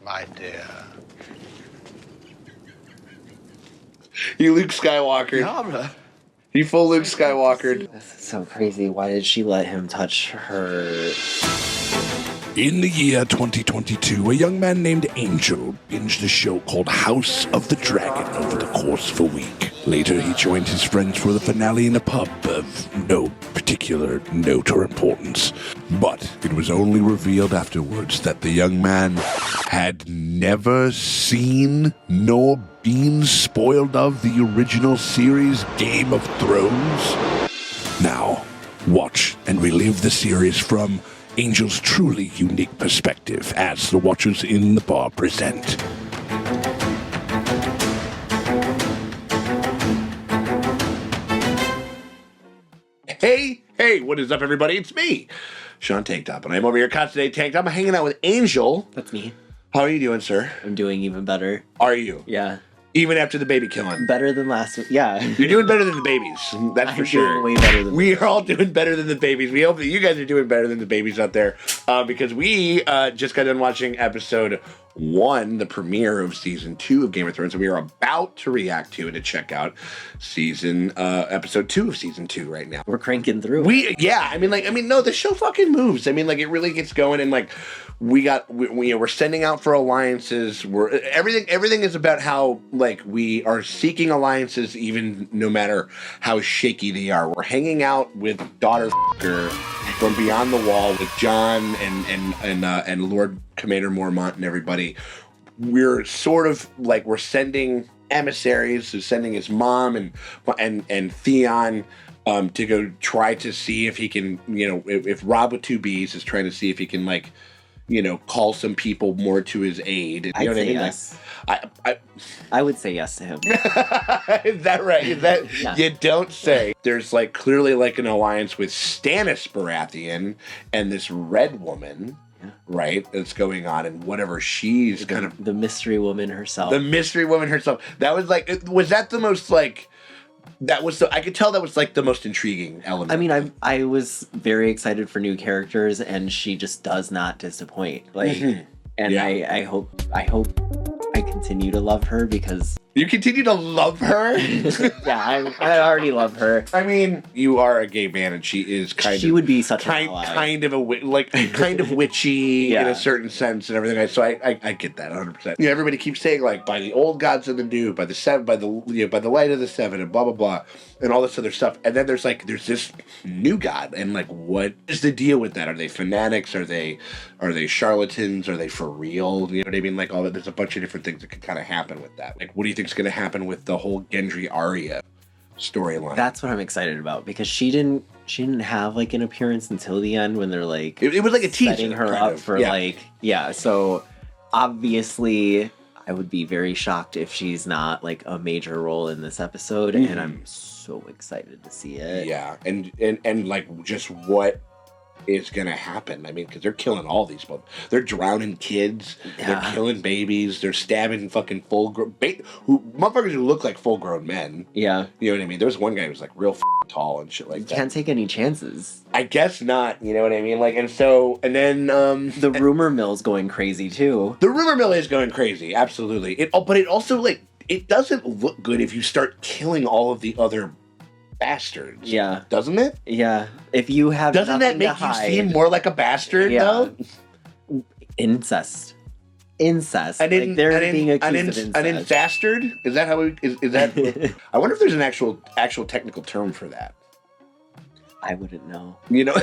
My dear. You Luke Skywalker. Yara. You full Luke Skywalker. This is so crazy. Why did she let him touch her? In the year 2022, a young man named Angel binged a show called House of the Dragon over the course of a week. Later, he joined his friends for the finale in a pub of no particular note or importance. But it was only revealed afterwards that the young man had never seen nor been spoiled of the original series Game of Thrones. Now, watch and relive the series from Angel's truly unique perspective as the Watchers in the Bar present. Hey, what is up, everybody? It's me, Sean Tank Top, and I'm over here constantly Tank Top. I'm hanging out with Angel. That's me. How are you doing, sir? I'm doing even better. Are you? Yeah. Even after the baby killing? Better than last week. Yeah. You're doing better than the babies. That's for sure. Doing way better than We are all doing better than the babies. We hope that you guys are doing better than the babies out there, because we just got done watching episode 1, the premiere of season 2 of Game of Thrones, and we are about to react to and to check out episode 2 of season 2 right now. We're cranking through. No, the show fucking moves. I mean, like, it really gets going, and like, we're sending out for alliances. Everything is about how, like, we are seeking alliances, even no matter how shaky they are. We're hanging out with Daughter from Beyond the Wall with Jon and Lord Commander Mormont and everybody. We're sort of like, we're sending emissaries, who's sending his mom and Theon to go try to see if he can, if Rob with 2 B's is trying to see if he can, like, call some people more to his aid. You know what I mean? Yes. I would say yes to him. Is that right? Is that Yeah. You don't say. There's like clearly like an alliance with Stannis Baratheon and this red woman, right? That's going on, and whatever she's kind of the mystery woman herself. the mystery woman herself. That was like, was that the most like? That was I could tell that was like the most intriguing element. I mean, I was very excited for new characters, and she just does not disappoint. Like, and Yeah. I hope I continue to love her because You continue to love her? yeah, I already love her. I mean, you are a gay man, and she is She would be such an ally. kind of witchy in a certain sense and everything. So I get that 100%. Yeah, everybody keeps saying like by the old gods and the new, by the seven, by the light of the seven, and blah blah blah, and all this other stuff. And then there's this new god, and like, what is the deal with that? Are they fanatics? Are they charlatans? Are they for real? You know what I mean? Like all that. There's a bunch of different things that could kind of happen with that. Like, what do you think's going to happen with the whole Gendry Arya storyline? That's what I'm excited about, because she didn't have like an appearance until the end when they're like it was like a teaser, setting her up for so obviously I would be very shocked if she's not like a major role in this episode, and I'm so excited to see it. Yeah, and like just what is gonna happen. I mean, because they're killing all these people. They're drowning kids. Yeah. They're killing babies. They're stabbing fucking motherfuckers who look like full-grown men. Yeah. You know what I mean? There was one guy who was like real tall and shit like that. Can't take any chances. I guess not. You know what I mean? Like, and then The rumor mill's going crazy too. the rumor mill is going crazy. Absolutely. But it also, like, it doesn't look good if you start killing all of the other bastards. Yeah. Doesn't it? Yeah. If you have Doesn't that make you seem more like a bastard, though? Incest. An Like they're being accused of incest. An infastard? Is that how is that? I wonder if there's an actual technical term for that. I wouldn't know. You know?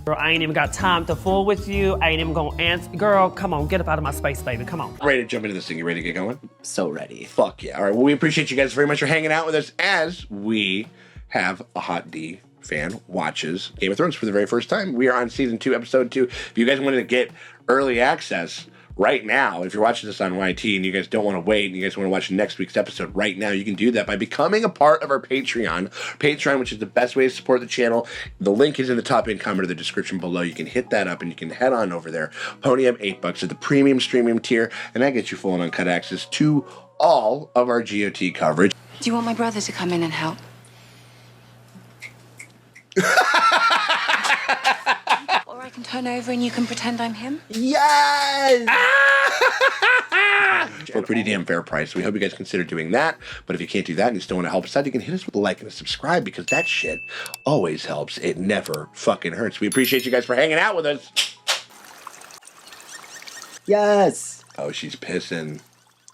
Girl, I ain't even got time to fool with you. I ain't even gonna answer. Girl, come on, get up out of my space, baby. Come on. Ready to jump into this thing? You ready to get going? So ready. Fuck yeah. All right. Well, we appreciate you guys very much for hanging out with us as we have a Hot D fan watches Game of Thrones for the very first time. We are on season 2, episode 2. If you guys wanted to get early access right now, if you're watching this on YT and you guys don't want to wait and you guys want to watch next week's episode right now, you can do that by becoming a part of our Patreon, which is the best way to support the channel. The link is in the top end comment or the description below. You can hit that up and you can head on over there. Pony up $8 at the premium streaming tier, and that gets you full and uncut access to all of our GOT coverage. Do you want my brother to come in and help? Or I can turn over and you can pretend I'm him? Yes! For a pretty damn fair price. We hope you guys consider doing that. But if you can't do that and you still want to help us out, you can hit us with a like and a subscribe because that shit always helps. It never fucking hurts. We appreciate you guys for hanging out with us. Yes! Oh, she's pissing,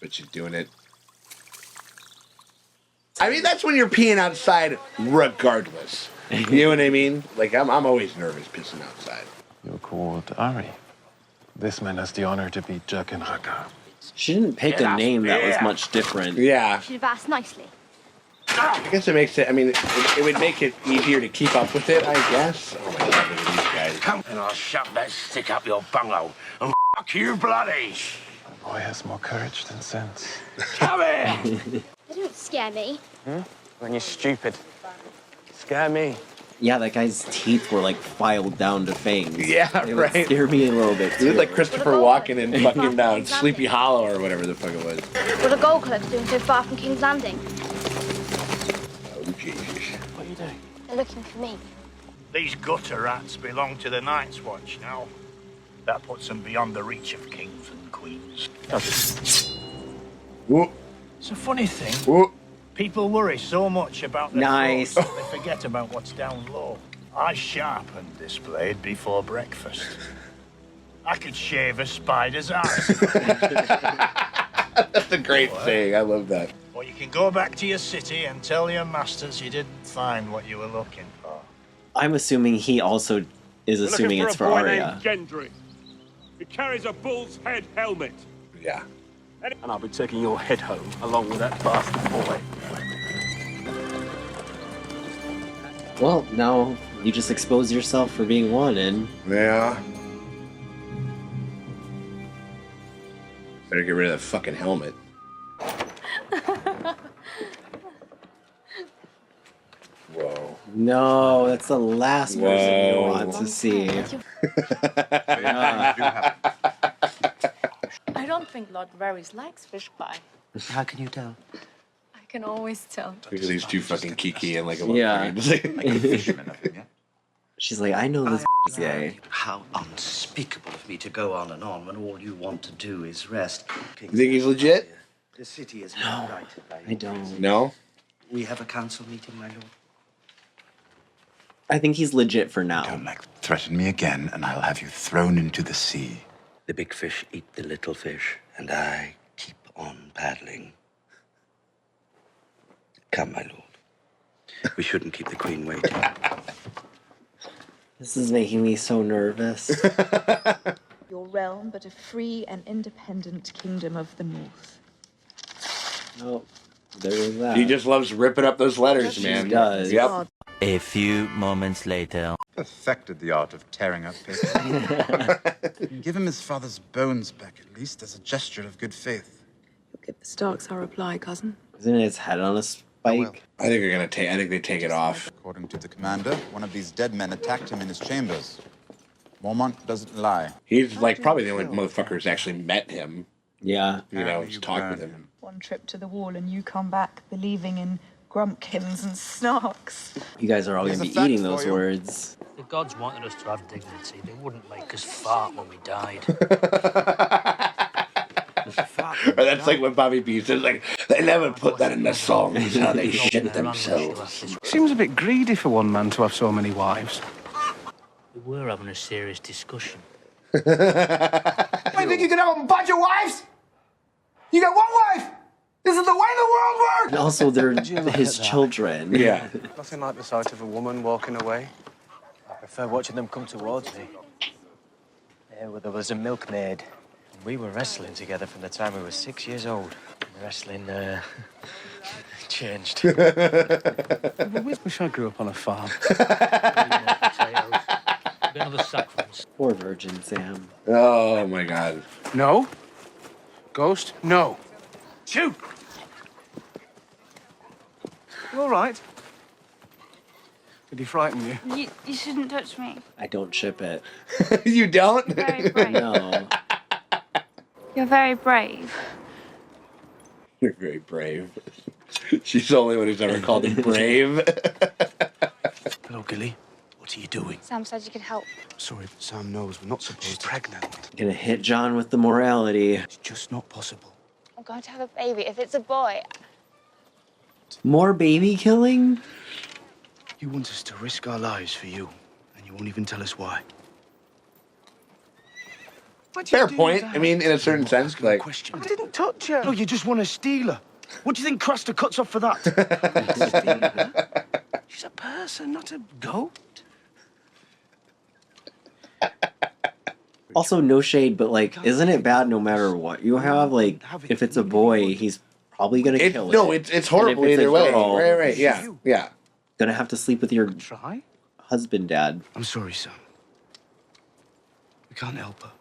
but she's doing it. I mean, that's when you're peeing outside regardless. You know what I mean? Like, I'm always nervous pissing outside. You're called Ari. This man has the honor to be Jack and Raka. She didn't pick a name that was much different. Yeah. Should have asked nicely. I guess it makes it, I mean, it would make it easier to keep up with it, I guess. Oh my God, look at these guys. Come and I'll shove that stick up your bunghole and fuck you bloody. The boy has more courage than sense. Come here! They don't scare me. When you're stupid. Scare me. Yeah, that guy's teeth were like filed down to fangs. Yeah, They would right. scare me a little bit He too. looked like Christopher Walken in fucking Sleepy Hollow or whatever the fuck it was. What are gold clerks doing so far from King's Landing? Oh, Jesus. What are you doing? They're looking for me. These gutter rats belong to the Night's Watch now. That puts them beyond the reach of kings and queens. Whoop, It's a funny thing. whoop. People worry so much about their Nice. thoughts that they forget about what's down low. I sharpened this blade before breakfast. I could shave a spider's eyes. That's a great saying. I love that. Or you can go back to your city and tell your masters you didn't find what you were looking for. I'm assuming he also is assuming it's for Arya. Gendry. He carries a bull's head helmet. Yeah. And I'll be taking your head home along with that bastard boy. Well, now you just expose yourself for being wanted. Yeah. Better get rid of that fucking helmet. Whoa. No, that's the last person you Whoa. want to see. I don't think Lord Varys likes fish pie. How can you tell? I can always tell. Look at these two fucking Kiki and like a Yeah. little She's like, I know this is gay. How unspeakable of me to go on and on when all you want to do is rest. You think he's legit? The city is not right. I don't. No? We have a council meeting, my lord. I think he's legit for now. Threaten me again, and I'll have you thrown into the sea. The big fish eat the little fish, and I keep on paddling. Come, my lord. We shouldn't keep the queen waiting. This is making me so nervous. Your realm, but a free and independent kingdom of the north. Oh, there is that. He just loves ripping up those letters, man. He does. Yep. A few moments later. Perfected the art of tearing up paper. Give him his father's bones back, at least, as a gesture of good faith. You'll give the Starks our reply, cousin. Isn't his head on a spike? I think they're gonna take. I think they take it off. According to the commander, one of these dead men attacked him in his chambers. Mormont doesn't lie. He's like probably the only motherfucker who's actually met him. Yeah. You know, he's talked with him. One trip to the wall and you come back believing in grumpkins and snarks. You guys are all going to be eating those words. The gods wanted us to have dignity. They wouldn't make us fart when we died. Or that's like what Bobby B says, like, they never put that in the songs, how they shit themselves. Seems a bit greedy for one man to have so many wives. We were having a serious discussion. What, you think you can have a bunch of wives? You got one wife! This is the way the world works! And also, they're his children. Yeah. Nothing like the sight of a woman walking away. I prefer watching them come towards me. There was a milkmaid. We were wrestling together from the time we were 6 years old. The wrestling, changed. I wish I grew up on a farm. Poor Virgin Sam. Oh my God. No. Ghost, no. Shoot! You all right? Did he frighten you? You shouldn't touch me. I don't ship it. You don't? Very brave. No. You're very brave. You're very brave. She's the only one who's ever called him brave. Hello, Gilly. What's What are you doing? Sam said you could help. Sorry, but Sam knows we're not supposed She's pregnant. Gonna hit John with the morality. It's just not possible. I'm going to have a baby. If it's a boy, More baby killing? You want us to risk our lives for you, and you won't even tell us why. Fair point. I mean, in a certain sense, like. I didn't touch her. No, you just want to steal her. What do you think Craster cuts off for that? Steal her? She's a person, not a goat. Also, no shade, but like, isn't it bad no matter what you have? Like, if it's a boy, he's probably gonna kill it. No, it's horrible either way. Right, yeah. Gonna have to sleep with your husband, Dad. I'm sorry, Sam. We can't help her.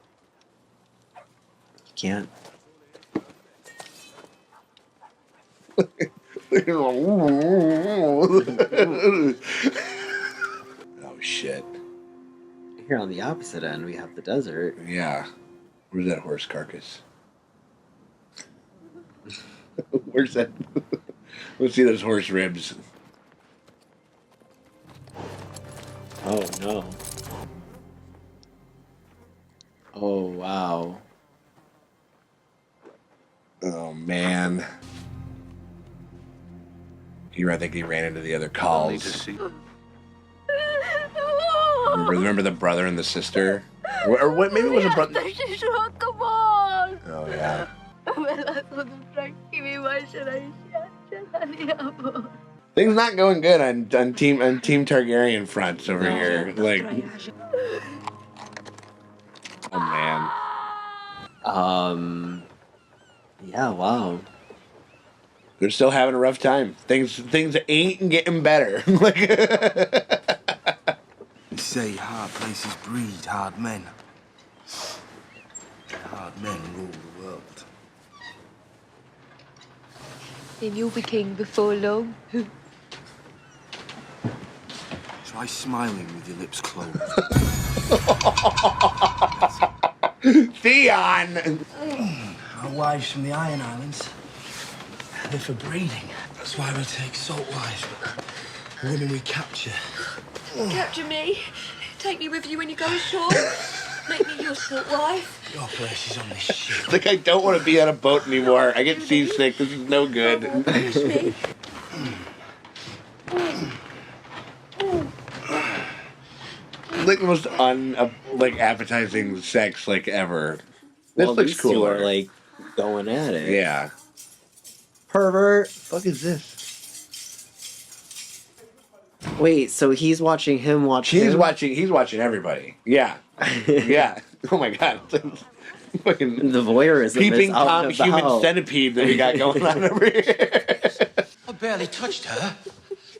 You can't. Oh shit. Here on the opposite end, we have the desert. Yeah. Where's that horse carcass? Where's that? Let's see those horse ribs. Oh no. Oh wow. Oh man. I think he ran into the other calls. Remember the brother and the sister? Or what? Maybe it was a brother. Come on. Oh yeah. Things not going good on team Targaryen fronts over here. Like, oh man. Yeah. Wow. They're still having a rough time. Things ain't getting better. Like. They say hard places breed hard men. And hard men rule the world. Then you'll be king before long. Try smiling with your lips closed. THEON! Our wives from the Iron Islands, they're for breeding. That's why we take salt wives, but the women we capture. Capture me. Take me with you when you go ashore. Make me your salt wife. Your place is on this ship. Like, I don't want to be on a boat anymore. I get seasick. This is no good. Like the most appetizing sex ever. This Well, looks these two cooler. are like going at it. Yeah. Pervert. Fuck is this? Wait, so he's watching him watch He's him? watching everybody. Yeah. Yeah. Oh my god. Fucking the voyeurism peeping is out Tom and about. human centipede that we got going on over here. I barely touched her.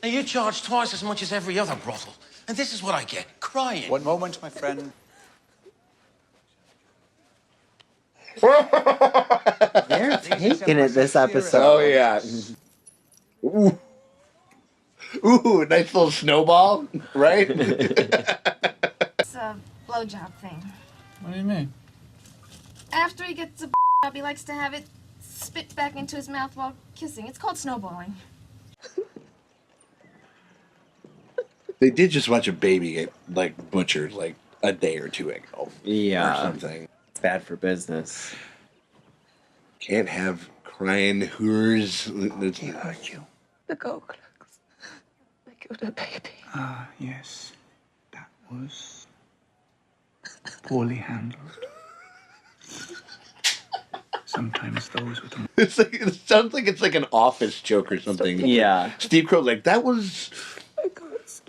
Now you charge twice as much as every other brothel. And this is what I get, crying. One moment, my friend. They're taking it this episode. Oh yeah. Ooh. Ooh, nice little snowball, right? It's a blowjob thing. What do you mean? After he gets a up, he likes to have it spit back into his mouth while kissing. It's called snowballing. They did just watch a baby get butchered a day or two ago. Yeah. Or something. It's bad for business. Can't have crying whores. He hurt you. The gold clerks. They killed her baby. Ah, yes. That was poorly handled. Sometimes those with the... It sounds like it's like an office joke or something. Yeah. Steve Crow that was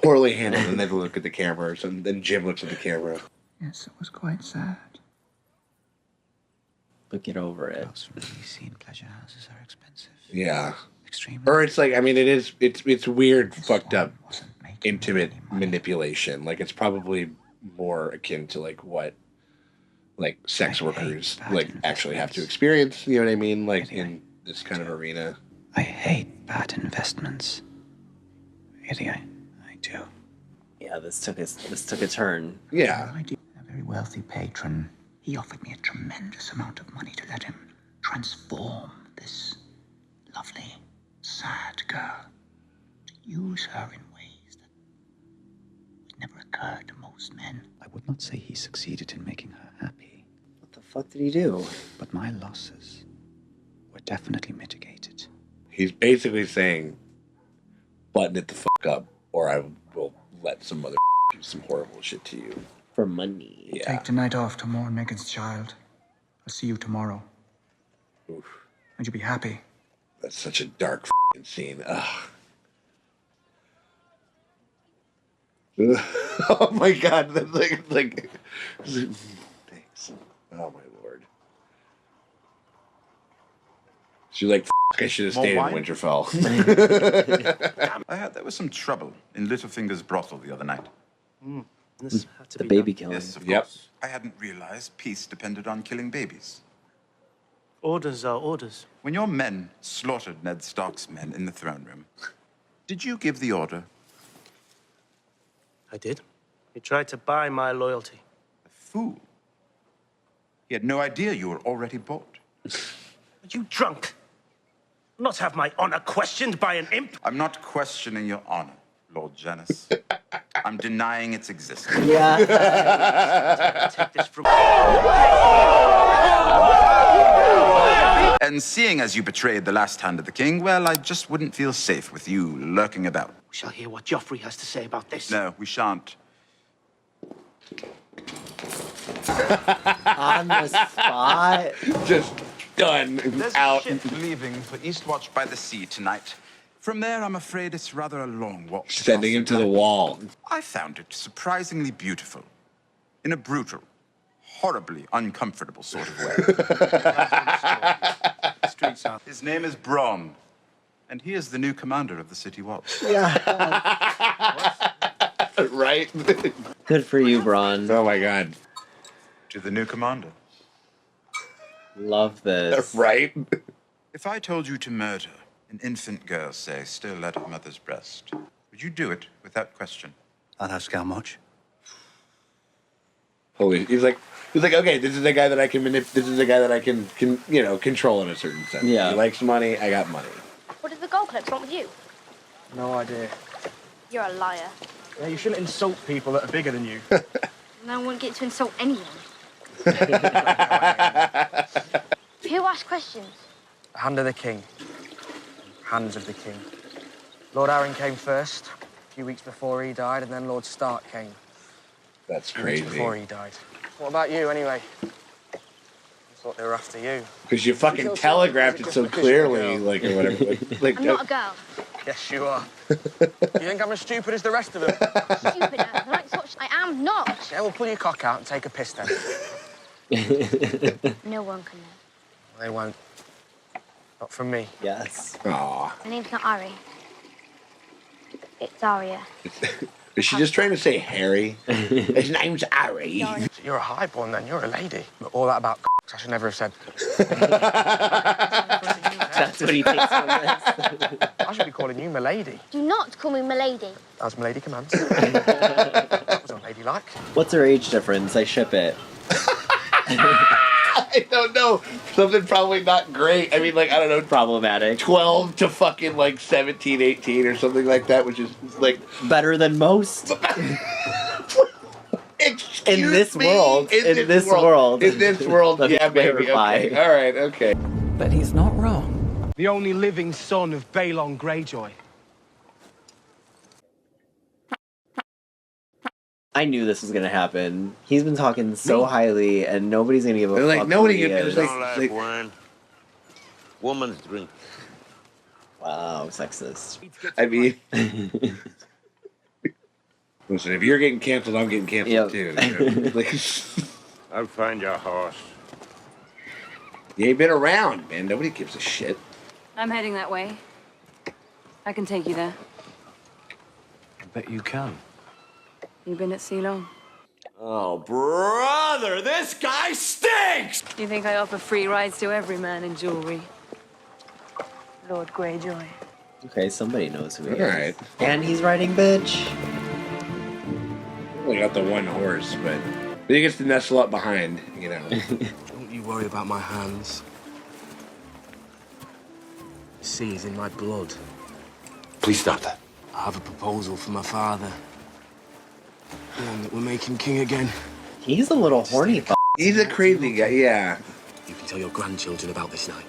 poorly handled, and they look at the camera, and then Jim looks at the camera. Yes, it was quite sad. But get over it. Those really seen pleasure houses are expensive. Yeah. Extremely. Or it's it's weird, fucked up, intimate manipulation. It's probably more akin to what sex workers actually have to experience. You know what I mean? In this kind of arena. I hate bad investments. Really, I do. Yeah, this took a turn. Yeah. A very wealthy patron. He offered me a tremendous amount of money to let him transform this lovely, sad girl. To use her in ways that would never occur not say he succeeded in making her happy. What the fuck did he do? But my losses were definitely mitigated. He's basically saying, button it the fuck up, or I will let some other do some horrible shit to you. For money. Yeah. Take tonight off to mourn Megan's child. I'll see you tomorrow. Oof. Would you be happy? That's such a dark scene. Ugh. Oh my god, that's like thanks. Oh my lord. She's like, I should have stayed in Winterfell. I heard there was some trouble in Littlefinger's brothel the other night. This had to be baby killing. Yes, of course. I hadn't realized peace depended on killing babies. Orders are orders. When your men slaughtered Ned Stark's men in the throne room, did you give the order? I did. He tried to buy my loyalty. A fool. He had no idea you were already bought. Are you drunk? Not have my honor questioned by an imp? I'm not questioning your honor, Lord Janus. I'm denying its existence. Yeah. Take this from... And seeing as you betrayed the last hand of the king, well, I just wouldn't feel safe with you lurking about. We shall hear what Joffrey has to say about this. No, we shan't. On the spot. Just done. There's Out. a ship leaving for Eastwatch by the Sea tonight. From there, I'm afraid it's rather a long walk. Sending him to the wall. I found it surprisingly beautiful. In a brutal, horribly uncomfortable sort of way. Streets out. His name is Bronn, and he is the new commander of the City Watch. Right? Good for you, Bronn. Oh my god. To the new commander. Love this. Right? If I told you to murder an infant girl, say, still at her mother's breast, would you do it without question? I'd ask how much. Holy, he's like, okay, this is the guy that I can this is the guy that I can control in a certain sense. Yeah. He likes money, I got money. What did the gold clips want with you? No idea. You're a liar. Yeah, you shouldn't insult people that are bigger than you. No one gets to insult anyone. Who asked questions? The hand of the king. Hands of the king. Lord Arryn came first, a few weeks before he died, and then Lord Stark came. That's A few weeks crazy. before he died. What about you, anyway? I thought they were after you. Because you fucking telegraphed it so clearly, like, or whatever. Like, I'm not a girl. Yes, you are. You think I'm as stupid as the rest of them? Stupid as I am not. Yeah, we'll pull your cock out and take a piss then. No one can know. They won't. Not from me. Yes. Aw. My name's not Ari. It's Arya. Is she just trying to say Harry? His name's Ari. You're a highborn then, you're a lady. But all that about I should never have said. That's what he takes from this. I should be calling you Milady. Do not call me Milady. As Milady commands. That was unladylike. What's her age difference? I ship it. I don't know. Something probably not great. I mean, like, I don't know. Problematic. 12 to fucking, like, 17, 18 or something like that, which is, like... Better than most. Excuse in this me? world. In this world. In this world, Let me yeah, baby. clarify. Okay. All right, okay. But he's not wrong. The only living son of Balon Greyjoy. I knew this was gonna happen. He's been talking so highly, and nobody's gonna give a fuck. Nobody who he gives is. like wine. Woman's drink. Wow, sexist. I mean, listen, if you're getting canceled, I'm getting canceled too. You know? Like, I'll find your horse. you ain't been around, man. Nobody gives a shit. I'm heading that way. I can take you there. I bet you can. You've been at sea long. Oh, brother, this guy stinks! You think I offer free rides to every man in jewelry? Lord Greyjoy. Okay, somebody knows who he is. Alright. And he's riding bitch. Only got the one horse, but he gets to nestle up behind, you know. Don't you worry about my hands. The sea is in my blood. Please stop that. I have a proposal for my father. One that will make him king again. He's a little horny. He's a crazy guy. Yeah. You can tell your grandchildren about this night.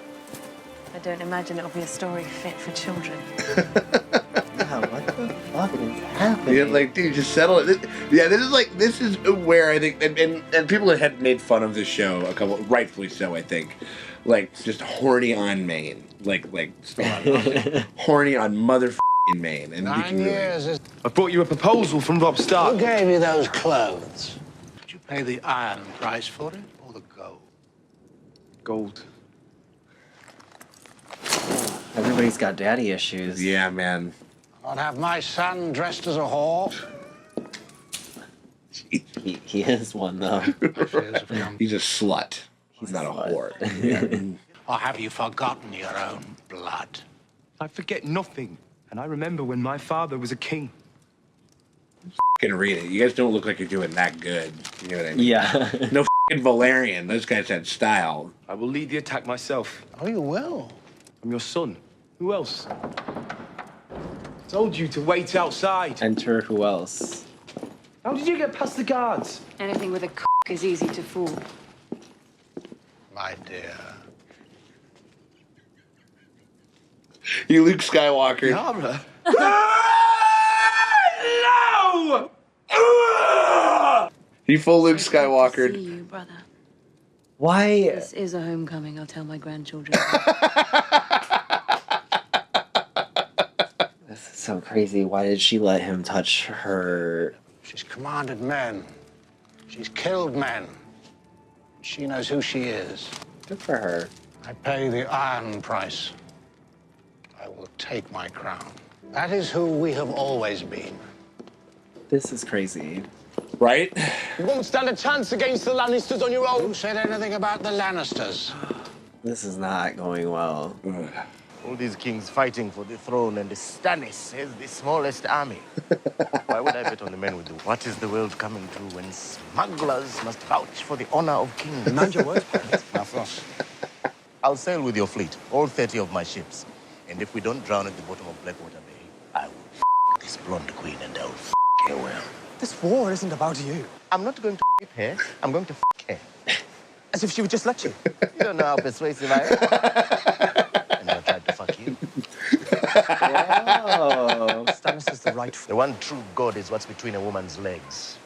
I don't imagine it'll be a story fit for children. Yeah, what the fuck is happening? Yeah, like, dude, just settle it. This is where I think, and people had made fun of this show a couple, rightfully so, I think, like just horny on Maine, like horny on motherfucking Maine, and 9 years. I brought you a proposal from Rob Stark. Who gave you those clothes? Did you pay the iron price for it or the gold? Gold. Everybody's got daddy issues. Yeah, man. I'd have my son dressed as a whore. He is one, though. He's a slut. He's not a whore. Yeah. Or have you forgotten your own blood? I forget nothing. And I remember when my father was a king. Fucking read it. You guys don't look like you're doing that good. You know what I mean? Yeah. No fucking Valerian. Those guys had style. I will lead the attack myself. Oh, you will? I'm your son. Who else? Told you to wait outside. Enter who else? How did you get past the guards? Anything with a is easy to fool. My dear. You Luke Skywalker. Yara. No! You full Luke See Skywalker. you, brother. Why? This is a homecoming, I'll tell my grandchildren. This is so crazy. Why did she let him touch her? She's commanded men. She's killed men. She knows who she is. Good for her. I pay the iron price. I will take my crown. That is who we have always been. This is crazy. Right? You won't stand a chance against the Lannisters on your own. Who said anything about the Lannisters? This is not going well. All these kings fighting for the throne, and the Stannis has the smallest army. Why would I bet on the men with the... What is the world coming to when smugglers must vouch for the honor of kings? Mind your words, Mathos. I'll sail with your fleet, all 30 of my ships. And if we don't drown at the bottom of Blackwater Bay, I will this blonde queen and I'll her well. This war isn't about you. I'm not going to her. I'm going to her. As if she would just let you. You don't know how persuasive I am. And I tried to fuck you. Whoa. Stannis is the right... The one true god is what's between a woman's legs.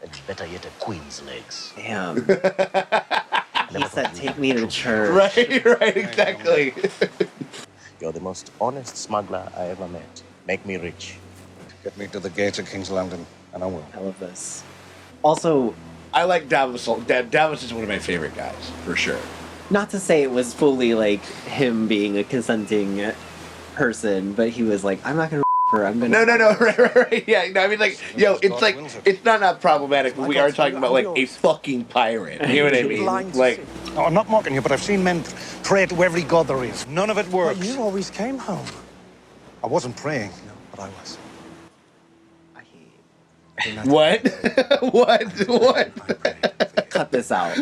And better yet, a queen's legs. Damn. He said, take me to church. Right, exactly. You're the most honest smuggler I ever met. Make me rich. Get me to the gates of King's Landing, and I will. I love this. Also, I like Davos. Davos is one of my favorite guys, for sure. not to say it was fully like him being a consenting person, but he was like, I'm not gonna her, I'm gonna... No, right, yeah, no, I mean, like, yo, it's like, it's not problematic, but we are talking about, like, a fucking pirate, you know what I mean? Like... No, I'm not mocking you, but I've seen men pray to every god there is. None of it works. But you always came home. I wasn't praying, but I was. What? What? Cut this out.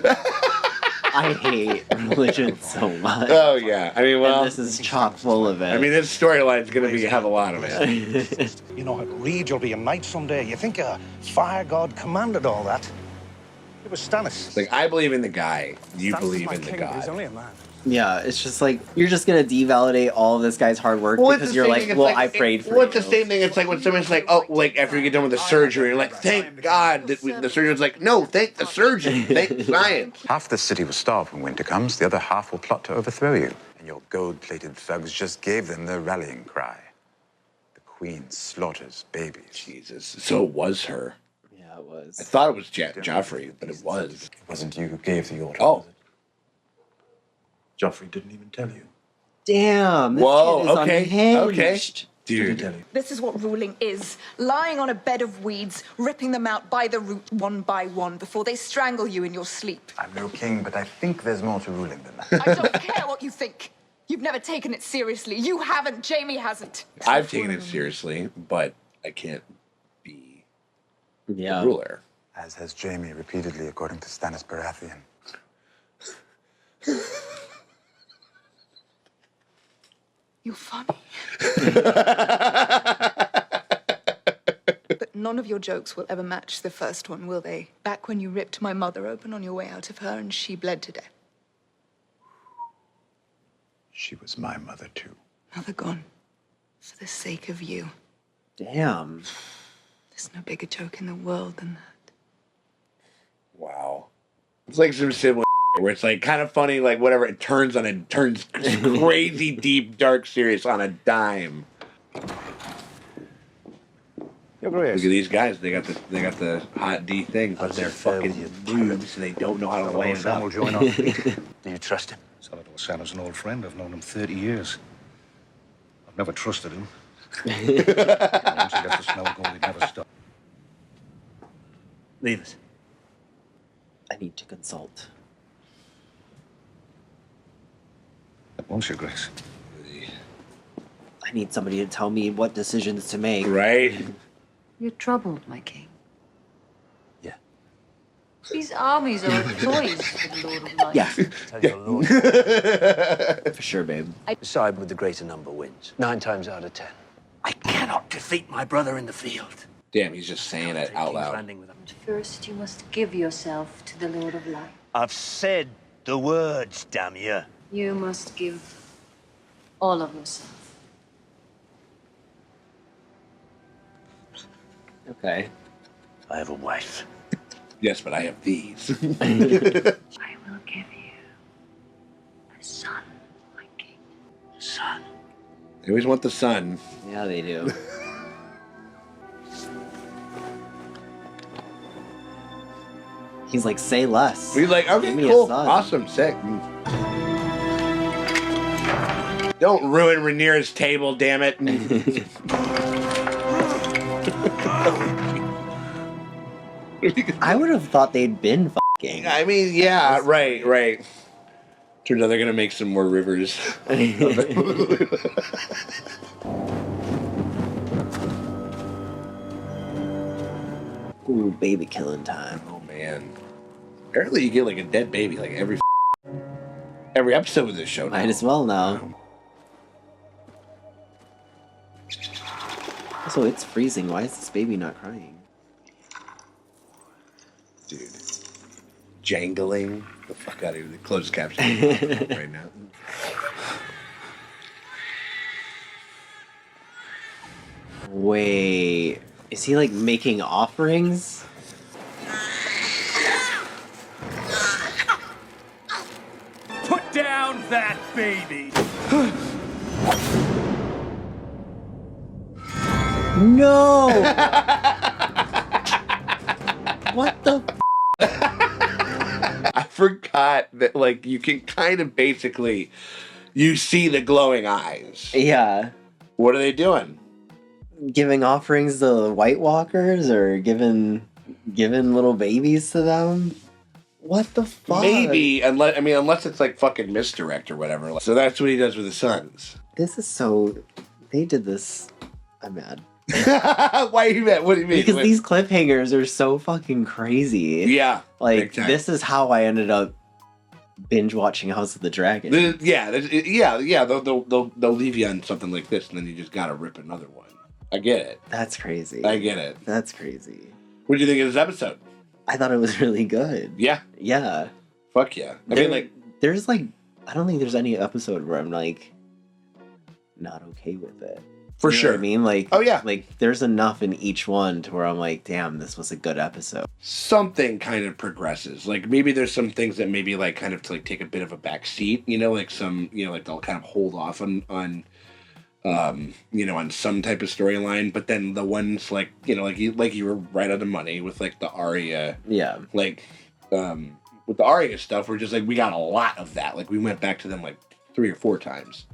I hate religion so much. Oh, yeah. I mean, well... And this is chock full of it. I mean, this storyline's going to have a lot of it. You know, at Reed, you'll be a knight someday. You think a fire god commanded all that? It was Stannis. Like, I believe in the guy. You believe in the He's god. only a man. Yeah, it's just like, you're just going to devalidate all of this guy's hard work because you're like, well, I prayed for you. Well, it's the same thing. It's like when someone's like, oh, like after you get done with the surgery, you're like, thank God that the surgeon's like, no, thank the surgeon, thank science. Half the city will starve when winter comes. The other half will plot to overthrow you. And your gold-plated thugs just gave them their rallying cry. The queen slaughters babies. Jesus. So it was her. Yeah, it was. I thought it was Joffrey, but it was. It wasn't you who gave the order. Oh. Joffrey didn't even tell you. Damn. This Whoa, kid is okay. unhinged. Dude. This is what ruling is. Lying on a bed of weeds, ripping them out by the root one by one before they strangle you in your sleep. I'm no king, but I think there's more to ruling than that. I don't care what you think. You've never taken it seriously. You haven't. Jamie hasn't. I've taken it seriously, but I can't be the ruler. As has Jamie repeatedly, according to Stannis Baratheon. You're funny. But none of your jokes will ever match the first one, will they? Back when you ripped my mother open on your way out of her and she bled to death. She was my mother, too. Mother gone. For the sake of you. Damn. There's no bigger joke in the world than that. Wow. It's like some sibling where it's like kind of funny, like whatever. It turns crazy, deep, dark, serious on a dime. Look at these guys. They got the hot D thing, but they're fucking boobs, and they don't know how to lay it up. Will join our fleet. Do you trust him? Salvador Santa's an old friend. I've known him 30 years. I've never trusted him. Once he got the smell going, he'd never stop. Leave us. I need to consult. Won't you, Grace? I need somebody to tell me what decisions to make. Right? You're troubled, my king. Yeah. These armies are toys for the Lord of Light. Yeah. Tell your lord. For sure, babe. The side with the greater number wins. 9 times out of 10. I cannot defeat my brother in the field. Damn, he's just saying it out loud. First, you must give yourself to the Lord of Light. I've said the words, damn you. You must give all of yourself. Okay. I have a wife. Yes, but I have these. I will give you a son, my king. Son. They always want the sun. Yeah, they do. He's like, say less. He's like, okay, Give me a cool, son. awesome, sick. Don't ruin Rhaenyra's table, damn it. I would have thought they'd been fucking. I mean, yeah, right. Turns out they're gonna make some more rivers. Ooh, baby killing time. Oh man. Apparently you get like a dead baby like every episode of this show now. Might as well now. So it's freezing. Why is this baby not crying? Dude. Jangling the fuck out of here. The closed caption right now. Wait. Is he like making offerings? Put down that baby! No! What the I forgot that like you can kind of basically you see the glowing eyes. Yeah. What are they doing? Giving offerings to White Walkers or giving little babies to them? What the fuck? Maybe unless it's like fucking misdirect or whatever. So that's what he does with his sons. This is so. They did this. I'm mad. Why are you mad? What do you mean? Because these cliffhangers are so fucking crazy. Yeah. Like, big time. this is how I ended up binge watching House of the Dragon. Yeah. They'll leave you on something like this, and then you just gotta rip another one. I get it. That's crazy. I get it. That's crazy. What do you think of this episode? I thought it was really good. Yeah. Yeah. Fuck yeah. I mean, like, there's like, I don't think there's any episode where I'm like, not okay with it. For You know sure. what I mean, like, oh yeah, like there's enough in each one to where I'm like, damn, this was a good episode. something kind of progresses. Like maybe there's some things that maybe like kind of to like take a bit of a back seat. You know, like some like they'll kind of hold off on on some type of storyline. But then the ones like like you were right on the money with like the Arya. Yeah. Like with the Arya stuff, we're just like we got a lot of that. Like we went back to them like 3 or 4 times.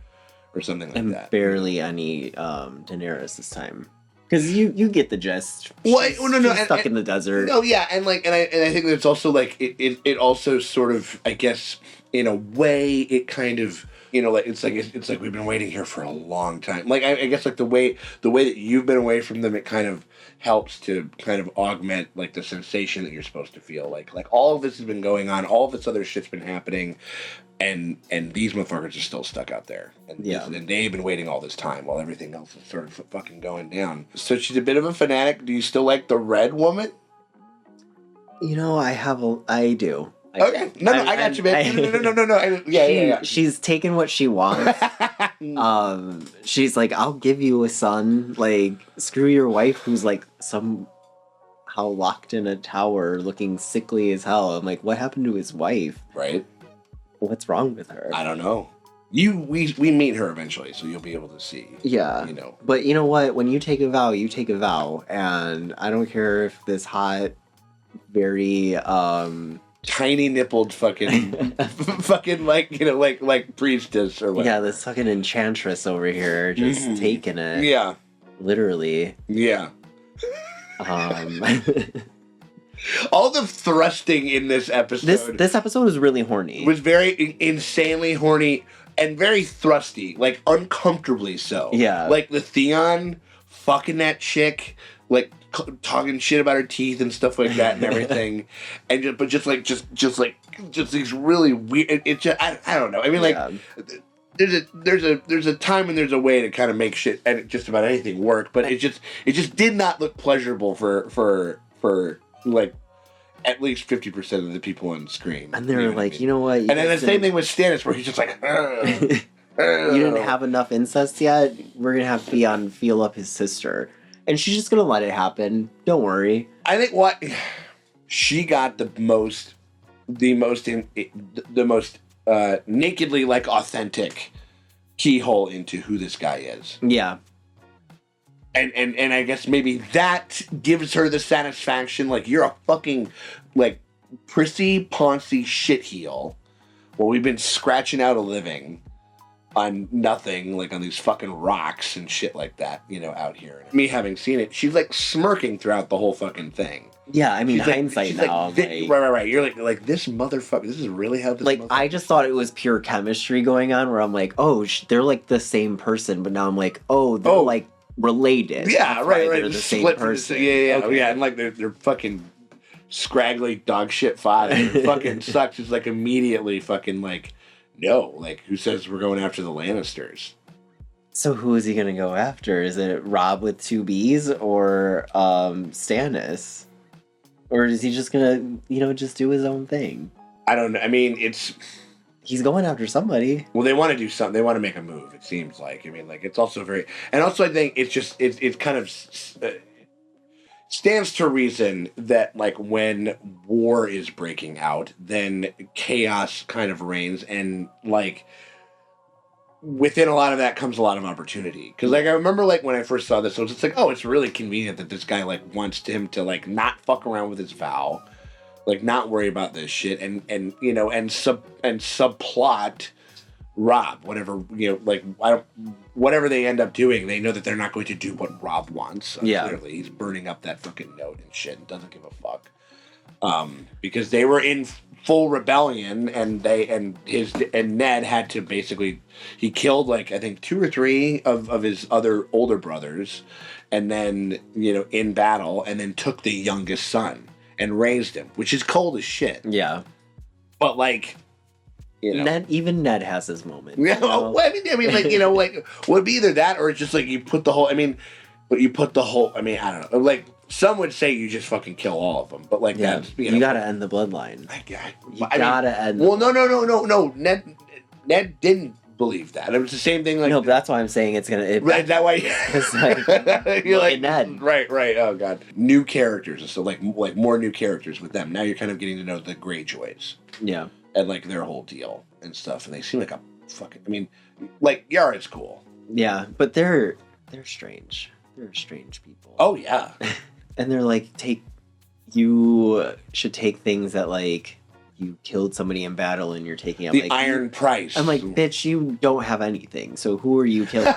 Or something like And that. barely any Daenerys this time, because you get the gist. Well, She's and, stuck in the desert. No, yeah, and I think that's also like it also sort of I guess in a way, it kind of, like it's like we've been waiting here for a long time. Like I guess like the way that you've been away from them, it kind of helps to kind of augment like the sensation that you're supposed to feel. Like all of this has been going on, all of this other shit's been happening, and these motherfuckers are still stuck out there, and and they've been waiting all this time while everything else is sort of fucking going down. So she's a bit of a fanatic. Do you still like the red woman? I do. Okay. No, I got you, man. No. Yeah. She's taken what she wants. She's like, I'll give you a son. Like, screw your wife who's like somehow locked in a tower looking sickly as hell. I'm like, what happened to his wife? Right. What's wrong with her? I don't know. We meet her eventually, so you'll be able to see. Yeah. But you know what? When you take a vow, you take a vow. And I don't care if this hot, very tiny nippled fucking like priestess or whatever. Yeah, this fucking enchantress over here just taking it. Yeah. Literally. Yeah. All the thrusting in this episode. This episode was really horny. Was very insanely horny and very thrusty, like uncomfortably so. Yeah. Like the THEON fucking that chick, like talking shit about her teeth and stuff like that and everything, and just these really weird. It's just, I don't know. I mean, like there's a time and there's a way to kind of make shit and just about anything work, but it just did not look pleasurable for like at least 50% of the people on screen. And they're like, you know what? And then the same thing with Stannis, where he's just like, you didn't have enough incest yet. We're gonna have THEON feel up his sister. And she's just gonna let it happen. Don't worry. I think she got the most nakedly like authentic keyhole into who this guy is. Yeah. And I guess maybe that gives her the satisfaction. Like, you're a fucking like prissy poncy shitheel. Well, we've been scratching out a living on nothing, like on these fucking rocks and shit like that, out here. Me having seen it, she's like smirking throughout the whole fucking thing. Yeah, I mean, She's hindsight like, now. Right. You're like this motherfucker. This is really how this. Like, I just thought it was pure chemistry going on, where I'm like, oh, they're like the same person, but now I'm like, oh, they're like related. Yeah, That's right. They're the same Split person. Yeah, and like they're fucking scraggly dog shit father. It fucking sucks. It's like immediately fucking like. No, like, who says we're going after the Lannisters? So who is he going to go after? Is it Rob with 2 B's or Stannis? Or is he just going to, just do his own thing? I don't know. I mean, he's going after somebody. Well, they want to do something. They want to make a move, it seems like. I mean, like, it's also very... And also, I think it's kind of... stands to reason that, like, when war is breaking out, then chaos kind of reigns, and, like, within a lot of that comes a lot of opportunity. Because, like, I remember, like, when I first saw this, I was just like, oh, it's really convenient that this guy, like, wants him to, like, not fuck around with his vow, like, not worry about this shit, and subplot Rob, whatever, whatever they end up doing, they know that they're not going to do what Rob wants. Clearly, he's burning up that fucking note and shit and doesn't give a fuck. Because they were in full rebellion, and Ned had to basically, he killed like I think 2 or 3 of his other older brothers, and then in battle, and then took the youngest son and raised him, which is cold as shit. Yeah, but like. Ned has his moment. Yeah, well, I mean, like like would be either that or it's just like you put the whole. I mean, I don't know. Like some would say you just fucking kill all of them, but like that's you gotta end the bloodline. You gotta end. Well, no. Ned didn't believe that. It was the same thing. Like no, but that's why I'm saying it's gonna. Right, that way. It's like you're like Ned. Right. Oh god, new characters. So like more new characters with them. Now you're kind of getting to know the Greyjoys. Yeah. And like their whole deal and stuff, and they seem like a fucking. I mean, like Yara's cool. Yeah, but they're strange. They're strange people. Oh yeah, and they're like, you should take things that like you killed somebody in battle and you're taking out the like, iron price. I'm like, bitch, you don't have anything. So who are you killing?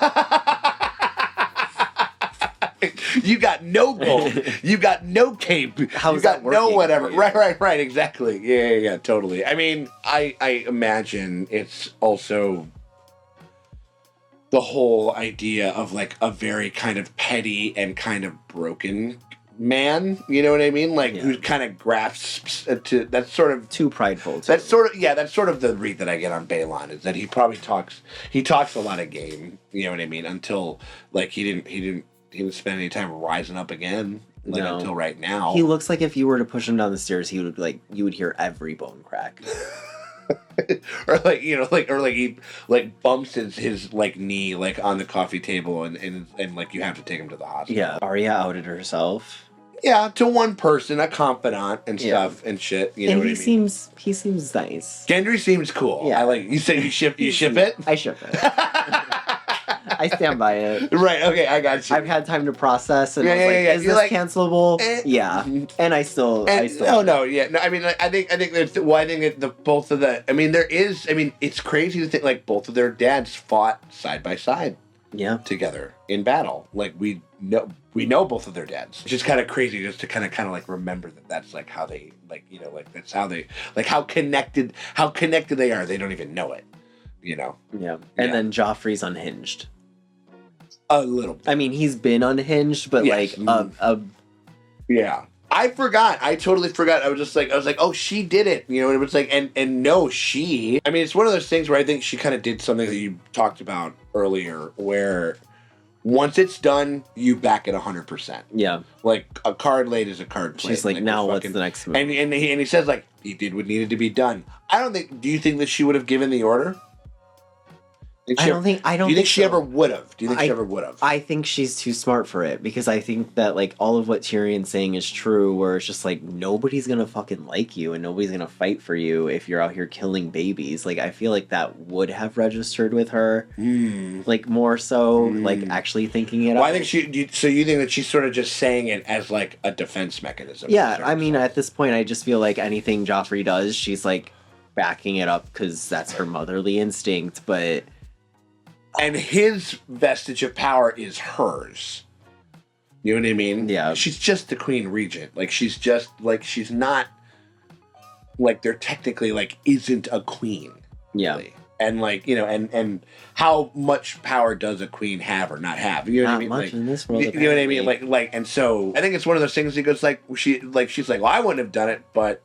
You got no gold. You got no cape. How's you got that no working whatever. for you? Right. Exactly. Yeah. Totally. I mean, I imagine it's also the whole idea of like a very kind of petty and kind of broken man. You know what I mean? Like who kind of grasps to that's sort of too prideful. That's sort of the read that I get on Balon is that he probably talks a lot of game. You know what I mean? Until like he didn't spend any time rising up again. Like until right now. He looks like if you were to push him down the stairs, he would like you would hear every bone crack. or like he like bumps his like knee like on the coffee table and like you have to take him to the hospital. Yeah, Arya outed herself. Yeah, to one person, a confidant and stuff and shit. You know what I mean? He seems nice. Gendry seems cool. Yeah, I like. You say you ship it. I ship it. I stand by it. Right. Okay. I got you. I've had time to process, and I was like, "Is this cancelable?" Yeah. And I still. No. Yeah. No. I mean, I think there's. Well, I think that both of the. I mean, there is. I mean, it's crazy to think like both of their dads fought side by side. Yeah. Together in battle, like we know both of their dads. It's just kind of crazy just to kind of like remember that that's like how they like that's how they like how connected they are. They don't even know it. You know. Yeah. And then Joffrey's unhinged. A little bit. I mean, he's been unhinged, but yes. Yeah. I forgot. I totally forgot. I was like, oh, she did it. You know, and it was like, and no, she. I mean, it's one of those things where I think she kind of did something that you talked about earlier, where once it's done, you back it 100%. Yeah. Like a card laid is a card played. She's like, now what's the next move? And he says like he did what needed to be done. I don't think. Do you think that she would have given the order? Do you think she ever would have? Do you think she ever would have? I think she's too smart for it because I think that like all of what Tyrion's saying is true. Where it's just like nobody's gonna fucking like you and nobody's gonna fight for you if you're out here killing babies. Like I feel like that would have registered with her, like more so, like actually thinking it. Well, out. I think So you think that she's sort of just saying it as like a defense mechanism? Yeah, I mean, at this point, I just feel like anything Joffrey does, she's like backing it up because that's her motherly instinct, but. And his vestige of power is hers. You know what I mean? Yeah. She's just the queen regent. Like she's not like there technically like isn't a queen. Yeah. Really. And like, you know, and how much power does a queen have or not have? You know what I mean? Not much like, in this world. You know what I mean? Like, and so I think it's one of those things that goes like she's like, well, I wouldn't have done it, but.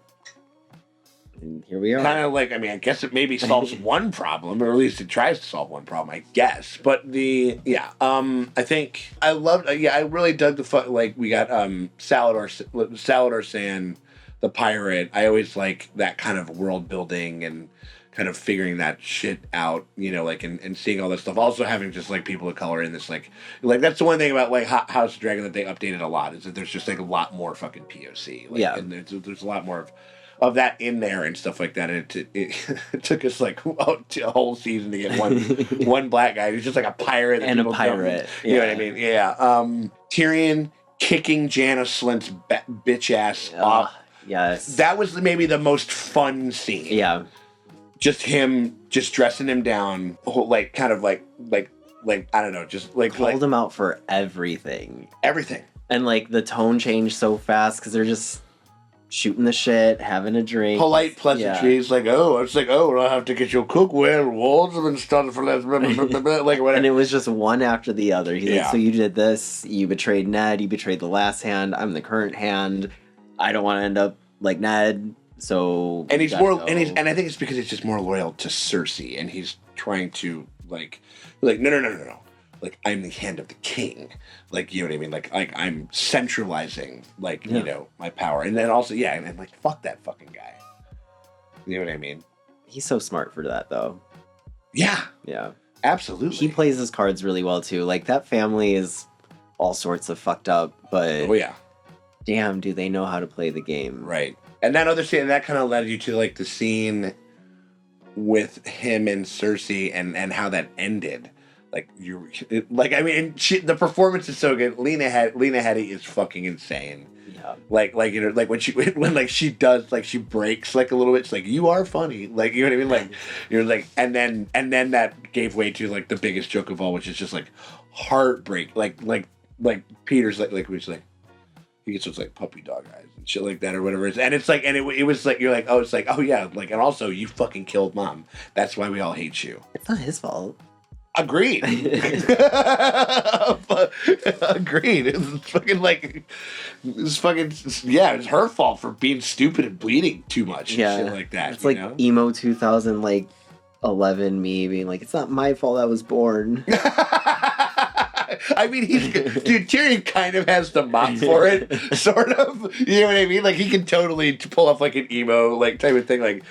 And here we are. Kind of like, I mean, I guess it maybe solves one problem, or at least it tries to solve one problem, I guess. But I think I loved, I really dug like we got Salador Sand, the pirate. I always like that kind of world building and kind of figuring that shit out, you know, like, and seeing all that stuff. Also having just like people of color in this, like that's the one thing about like House of Dragon that they updated a lot is that there's just like a lot more fucking POC. Like, yeah. And there's a lot more of that in there and stuff like that, and it took us like a whole season to get one black guy who's just like a pirate and a pirate. You know what I mean? Yeah. Tyrion kicking Jaina Slint's bitch ass off. Yes. That was maybe the most fun scene. Yeah. Just him, just dressing him down, like kind of like I don't know, just like called him out for everything. Everything. And like the tone changed so fast because they're just shooting the shit, having a drink. Polite pleasantries, like, I have to get your cookware, walls have been started for less, like whatever. And it was just one after the other. He's like, Yeah. so you did this, you betrayed Ned, you betrayed the last hand, I'm the current hand, I don't want to end up like Ned, so... And he's more, and I think it's because he's just more loyal to Cersei, and he's trying to, like, no. Like, I'm the hand of the king. Like, you know what I mean? Like I'm centralizing, like, you know, my power. And then also, yeah, and like, fuck that fucking guy. You know what I mean? He's so smart for that, though. Yeah. Yeah. Absolutely. He plays his cards really well, too. Like, that family is all sorts of fucked up, but... Oh, yeah. Damn, do they know how to play the game. Right. And that other scene, that kind of led you to, like, the scene with him and Cersei and how that ended. Like I mean, the performance is so good. Lena Headey is fucking insane. Yeah. Like you know, like when she does, like she breaks like a little bit. It's like, you are funny. Like, you know what I mean? Like you're like, and then that gave way to like the biggest joke of all, which is just like heartbreak. Like like Peter's like he's like he gets those like puppy dog eyes and shit like that or whatever. And it's like and it was like you're like oh it's like oh yeah like and also you fucking killed mom. That's why we all hate you. It's not his fault. Agreed. Agreed. It's fucking like it's fucking yeah. It's her fault for being stupid and bleeding too much. And shit like that. It's like know? emo 2000 like 11 me being like, it's not my fault I was born. I mean, dude, Tyrion kind of has the mop for it, sort of. You know what I mean? Like, he can totally pull off, like, an emo, like, type of thing. Like,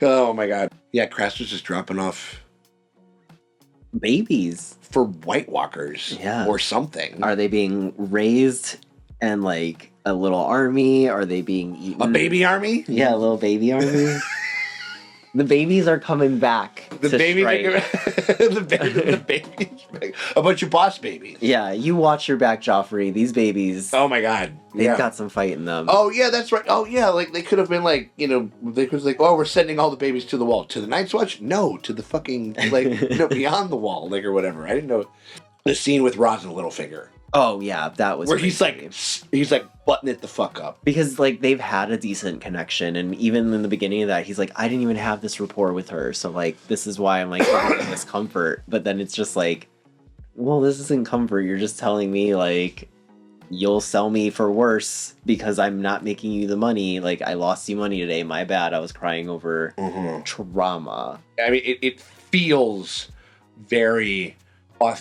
oh, my God. Yeah, Craster's just dropping off... babies. For White Walkers. Yeah. Or something. Are they being raised and, like, a little army? Are they being eaten? A baby army? Yeah, a little baby army. The babies are coming back. The babies the babies. A bunch of boss babies. Yeah, you watch your back, Joffrey. These babies. Oh my God. They've got some fight in them. Oh yeah, that's right. Oh yeah, like they could have been like, you know, they could like, oh, we're sending all the babies to the wall. To the Night's Watch? No, to the fucking like beyond the wall, like or whatever. I didn't know the scene with Roz and Littlefinger. Oh yeah, that was where he's like butting it the fuck up. Because like they've had a decent connection, and even in the beginning of that, he's like, I didn't even have this rapport with her, so like this is why I'm like getting this comfort. But then it's just like, well, this isn't comfort. You're just telling me like you'll sell me for worse because I'm not making you the money. Like I lost you money today. My bad. I was crying over trauma. I mean, it feels very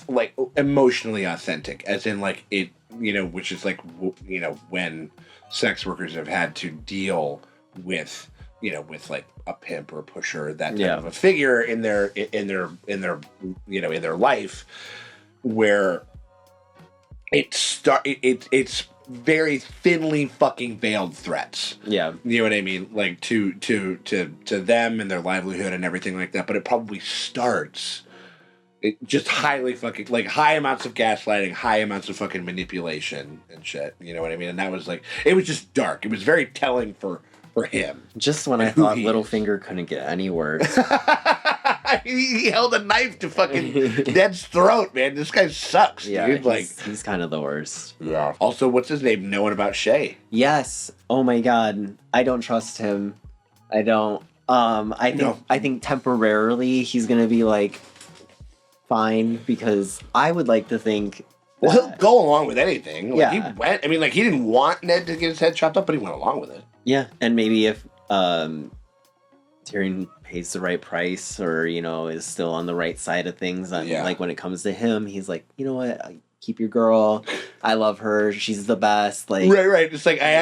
like emotionally authentic, as in like it, you know, which is like you know when sex workers have had to deal with, you know, with like a pimp or a pusher, that type of a figure in their you know in their life, where it's very thinly fucking veiled threats. Yeah, you know what I mean, like to them and their livelihood and everything like that. But it probably starts. It just highly fucking like high amounts of gaslighting, high amounts of fucking manipulation and shit. You know what I mean? And that was like it was just dark. It was very telling for him. Just when I thought Littlefinger couldn't get any words. He held a knife to fucking Ned's throat, man. This guy sucks. Yeah, dude. he's kind of the worst. Yeah. Also, what's his name? Knowing about Shay. Yes. Oh my God. I don't trust him. I don't. I think temporarily he's gonna be like fine, because I would like to think. Well, he'll go along with anything. Like, Yeah. He went. I mean, like he didn't want Ned to get his head chopped up, but he went along with it. Yeah, and maybe if Tyrion pays the right price, or you know is still on the right side of things, like when it comes to him, he's like, you know what, keep your girl. I love her. She's the best. Like right. It's like I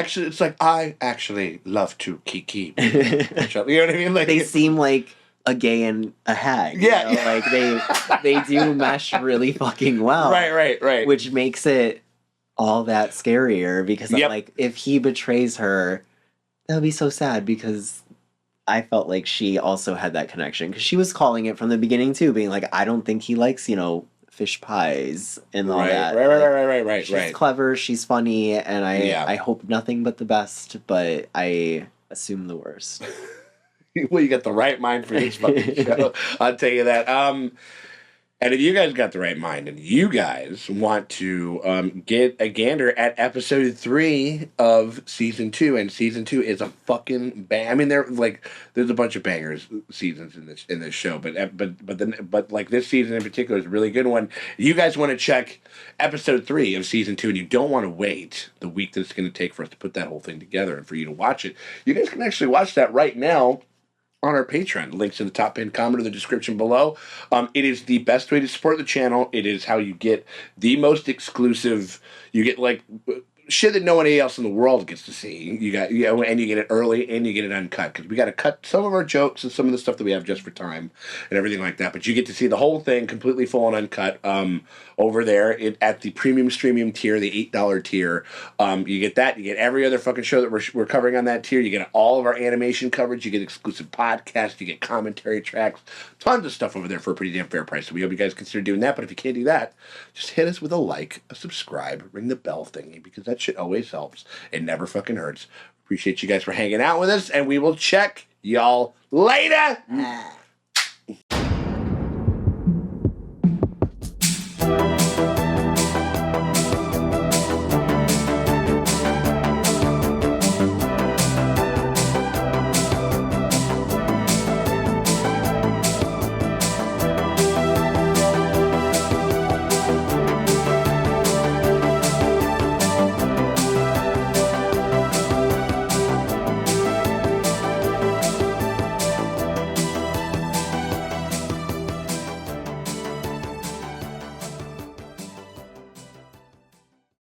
actually love to kiki. You know what I mean? Like they seem like a gay and a hag. Yeah, you know? Like they do mesh really fucking well. Right. Which makes it all that scarier, because I'm like, if he betrays her, that would be so sad, because I felt like she also had that connection, because she was calling it from the beginning too, being like, I don't think he likes, you know, fish pies and all that. Right. She's clever, she's funny, and I hope nothing but the best, but I assume the worst. Well, you got the right mind for this fucking show. I'll tell you that. And if you guys got the right mind and you guys want to get a gander at episode 3 of season 2, and season 2 is a fucking bang. I mean, there's a bunch of bangers seasons in this show, but like this season in particular is a really good one. You guys want to check episode 3 of season 2, and you don't want to wait the week that it's going to take for us to put that whole thing together and for you to watch it. You guys can actually watch that right now on our Patreon. Links in the top pinned comment or the description below. It is the best way to support the channel. It is how you get the most exclusive. You get like shit that nobody else in the world gets to see. And you get it early and you get it uncut, because we got to cut some of our jokes and some of the stuff that we have just for time and everything like that. But you get to see the whole thing completely full and uncut over there at the premium streamium tier, the $8 tier. You get that. You get every other fucking show that we're covering on that tier. You get all of our animation coverage. You get exclusive podcasts. You get commentary tracks. Tons of stuff over there for a pretty damn fair price. So we hope you guys consider doing that. But if you can't do that, just hit us with a like, a subscribe, ring the bell thingy, because that shit always helps. It never fucking hurts. Appreciate you guys for hanging out with us, and we will check y'all later.